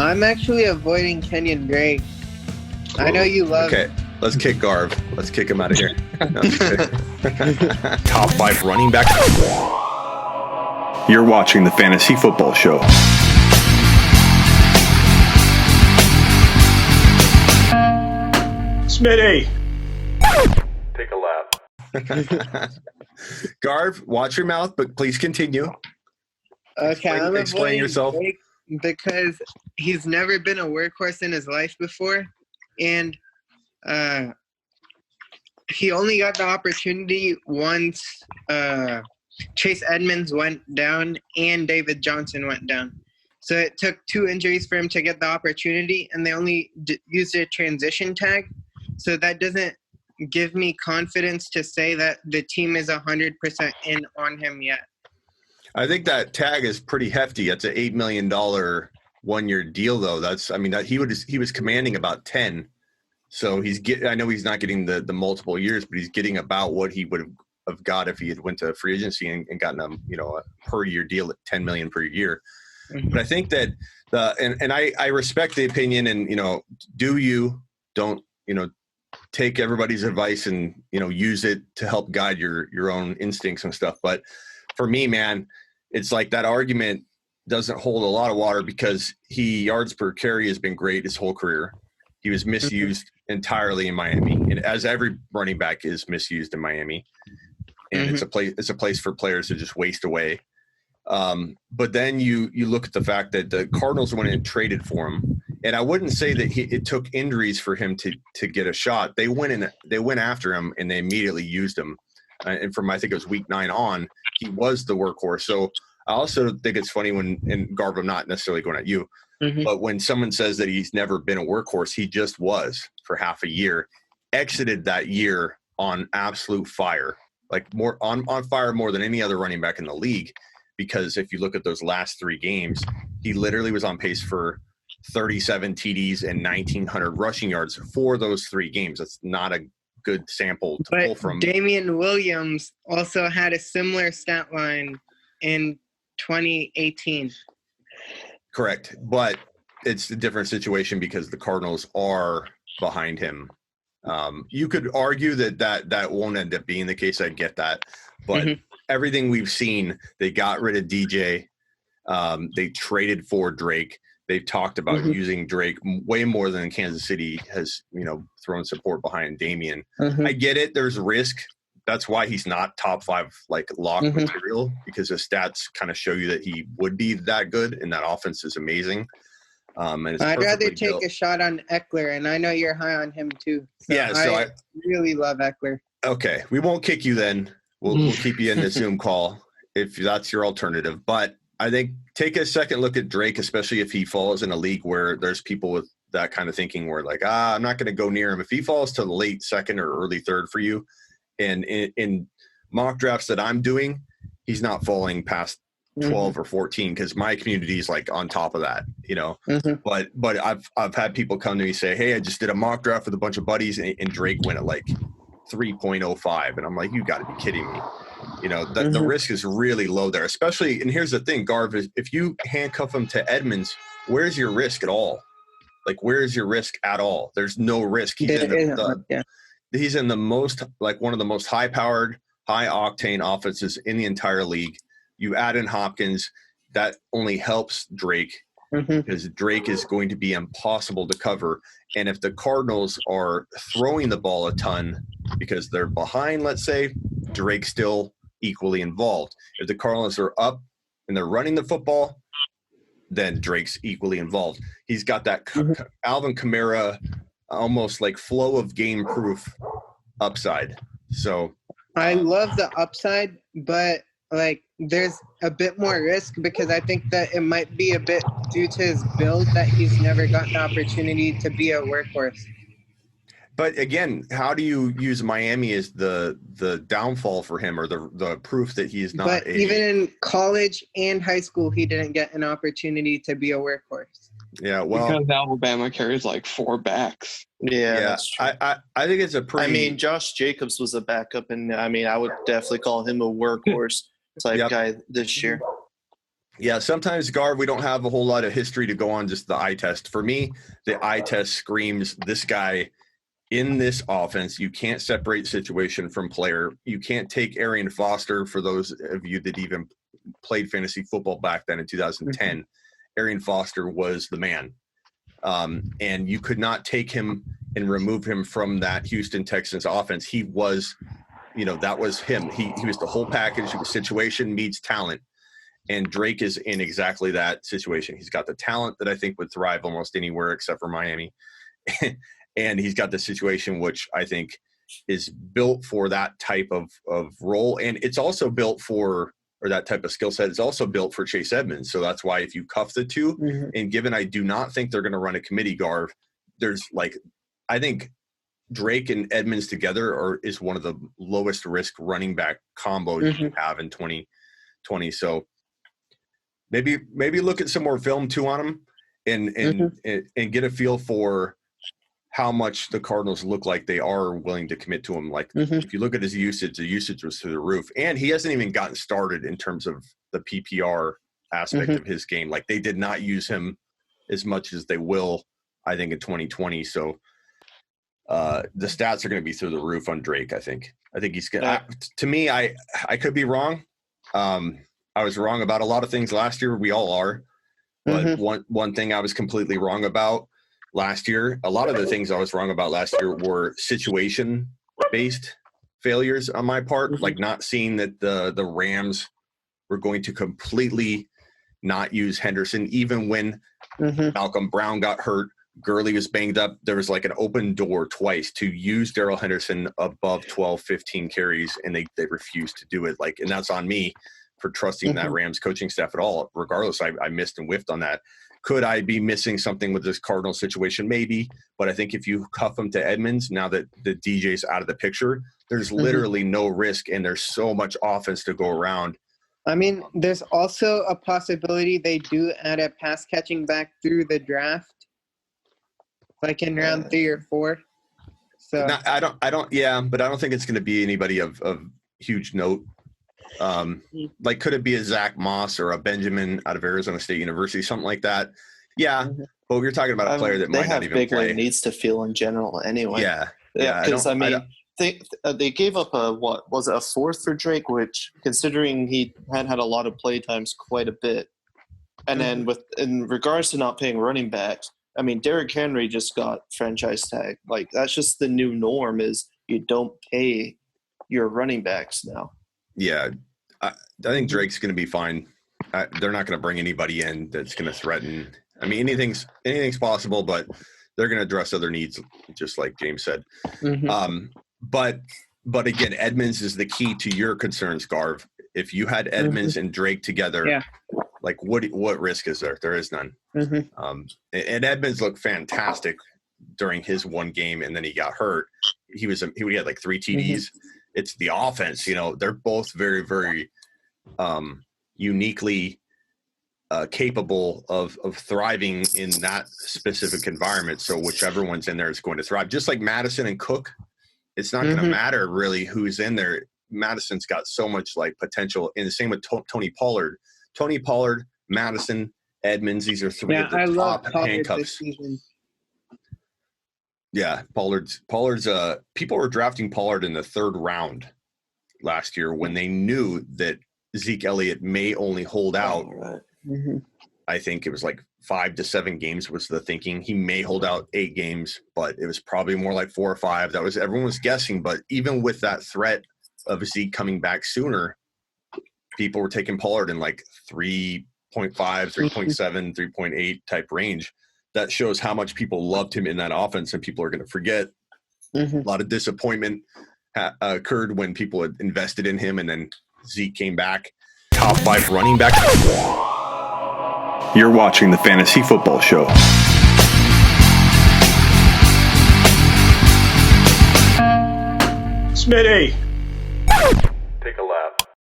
I'm actually avoiding Kenyan Drake. I know you love. Okay, let's kick Garv. Let's kick him out of here. No, top 5 running back. You're watching the Fantasy Football Show. Smitty! Take a lap. Garv, watch your mouth, but please continue. Okay, I'm explain yourself. Drake because he's never been a workhorse in his life before, and he only got the opportunity once Chase Edmonds went down and David Johnson went down. So it took 2 injuries for him to get the opportunity, and they only used a transition tag. So that doesn't give me confidence to say that the team is 100% in on him yet. I think that tag is pretty hefty. It's an $8 million 1-year deal, though. He was commanding about 10. So I know he's not getting the multiple years, but he's getting about what he would have got if he had went to free agency and gotten a per year deal at $10 million per year. Mm-hmm. But I think that I respect the opinion, and don't take everybody's advice and use it to help guide your own instincts and stuff. But for me, man, it's like that argument doesn't hold a lot of water because yards per carry has been great his whole career. He was misused entirely in Miami, and as every running back is misused in Miami, and it's a place for players to just waste away. But then you look at the fact that the Cardinals went and traded for him, and I wouldn't say that it took injuries for him to get a shot. They went after him and they immediately used him, and from I think it was week 9 on, he was the workhorse. So I also think it's funny and Garv, I'm not necessarily going at you. Mm-hmm. But when someone says that he's never been a workhorse, he just was for half a year, exited that year on absolute fire, like more on fire more than any other running back in the league. Because if you look at those last 3 games, he literally was on pace for 37 TDs and 1,900 rushing yards for those 3 games. That's not a good sample to pull from. Damian Williams also had a similar stat line in 2018. Correct. But it's a different situation because the Cardinals are behind him. You could argue that won't end up being the case. I get that. But everything we've seen, they got rid of DJ. They traded for Drake. They've talked about using Drake way more than Kansas City has, thrown support behind Damian. I get it. There's risk. That's why he's not top 5 lock material, because his stats kind of show you that he would be that good, and that offense is amazing. And I'd rather take a shot on Eckler, and I know you're high on him too. So I really love Eckler. Okay, we won't kick you then. We'll keep you in the Zoom call if that's your alternative. But I think take a second look at Drake, especially if he falls in a league where there's people with that kind of thinking where I'm not going to go near him. If he falls to the late 2nd or early 3rd for you, and in mock drafts that I'm doing, he's not falling past 12 or 14 because my community is on top of that, But I've had people come to me say, hey, I just did a mock draft with a bunch of buddies and Drake went at 3.05, and I'm like, you got to be kidding me. The risk is really low there, especially. And here's the thing, Garv, is if you handcuff him to Edmonds, where's your risk at all? Where is your risk at all? There's no risk. He's in the most one of the most high-powered, high-octane offenses in the entire league. You add in Hopkins, that only helps Drake because Drake is going to be impossible to cover. And if the Cardinals are throwing the ball a ton because they're behind, let's say, Drake's still equally involved. If the Cardinals are up and they're running the football, then Drake's equally involved. He's got that Alvin Kamara almost flow of game proof upside. So I love the upside, but there's a bit more risk because I think that it might be a bit due to his build that he's never gotten the opportunity to be a workhorse. But again, how do you use Miami as the downfall for him or the proof that he is not? But even in college and high school, he didn't get an opportunity to be a workhorse. Yeah, well, because Alabama carries 4 backs. Yeah, that's true. I think it's a pretty. Josh Jacobs was a backup, and I would definitely call him a workhorse type guy this year. Yeah, sometimes, Garv, we don't have a whole lot of history to go on just the eye test. For me, the eye test screams this guy in this offense. You can't separate situation from player. You can't take Arian Foster, for those of you that even played fantasy football back then in 2010. Mm-hmm. Arian Foster was the man. And you could not take him and remove him from that Houston Texans offense. He was, that was him. He was the whole package. It was situation meets talent. And Drake is in exactly that situation. He's got the talent that I think would thrive almost anywhere except for Miami. And he's got the situation which I think is built for that type of role. And it's also built for, or that type of skill set is also built for Chase Edmonds. So that's why if you cuff the two, and given I do not think they're going to run a committee, Garv, there's I think Drake and Edmonds together is one of the lowest risk running back combos you have in 2020. So maybe look at some more film too on him and get a feel for how much the Cardinals look like they are willing to commit to him. Like if you look at his usage, the usage was through the roof, and he hasn't even gotten started in terms of the PPR aspect of his game. Like they did not use him as much as they will, I think, in 2020. So the stats are going to be through the roof on Drake. I think he's going to me, I could be wrong. I was wrong about a lot of things last year. We all are. But one thing I was completely wrong about last year, a lot of the things I was wrong about last year were situation-based failures on my part, like not seeing that the Rams were going to completely not use Henderson, even when Malcolm Brown got hurt, Gurley was banged up. There was like an open door twice to use Darrell Henderson above 12, 15 carries, and they refused to do it. And that's on me for trusting that Rams coaching staff at all. Regardless, I missed and whiffed on that. Could I be missing something with this Cardinal situation? Maybe. But I think if you cuff him to Edmonds, now that the DJ's out of the picture, there's literally no risk, and there's so much offense to go around. I mean, there's also a possibility they do add a pass catching back through the draft, like in round 3 or 4. So but I don't think it's going to be anybody of huge note. Could it be a Zach Moss or a Benjamin out of Arizona State University, something like that? Yeah, but we're talking about a player that might not even bigger play. Needs to feel in general anyway. Yeah. Because they gave up a 4th for Drake, which considering he had a lot of play times, quite a bit. And then in regards to not paying running backs, I mean, Derrick Henry just got franchise tag. That's just the new norm, is you don't pay your running backs now. Yeah, I think Drake's going to be fine. They're not going to bring anybody in that's going to threaten. I mean, anything's possible, but they're going to address other needs, just like James said. But again, Edmonds is the key to your concerns, Garv. If you had Edmonds and Drake together, what risk is there? There is none. And Edmonds looked fantastic during his one game, and then he got hurt. He had like 3 TDs. It's the offense, they're both very, very uniquely capable of thriving in that specific environment. So whichever one's in there is going to thrive. Just like Madison and Cook, it's not going to matter really who's in there. Madison's got so much potential, and the same with Tony Pollard. Tony Pollard, Madison, Edmonds, these are 3 of the top handcuffs. Yeah, Pollard's people were drafting Pollard in the 3rd round last year when they knew that Zeke Elliott may only hold out. I think it was 5 to 7 games was the thinking. He may hold out 8 games, but it was probably more like 4 or 5. Everyone was guessing, but even with that threat of Zeke coming back sooner, people were taking Pollard in 3.5, 3.7, 3.8 type range. That shows how much people loved him in that offense, and people are going to forget. A lot of disappointment occurred when people had invested in him, and then Zeke came back. Top 5 running back. You're watching the Fantasy Football Show. Smitty,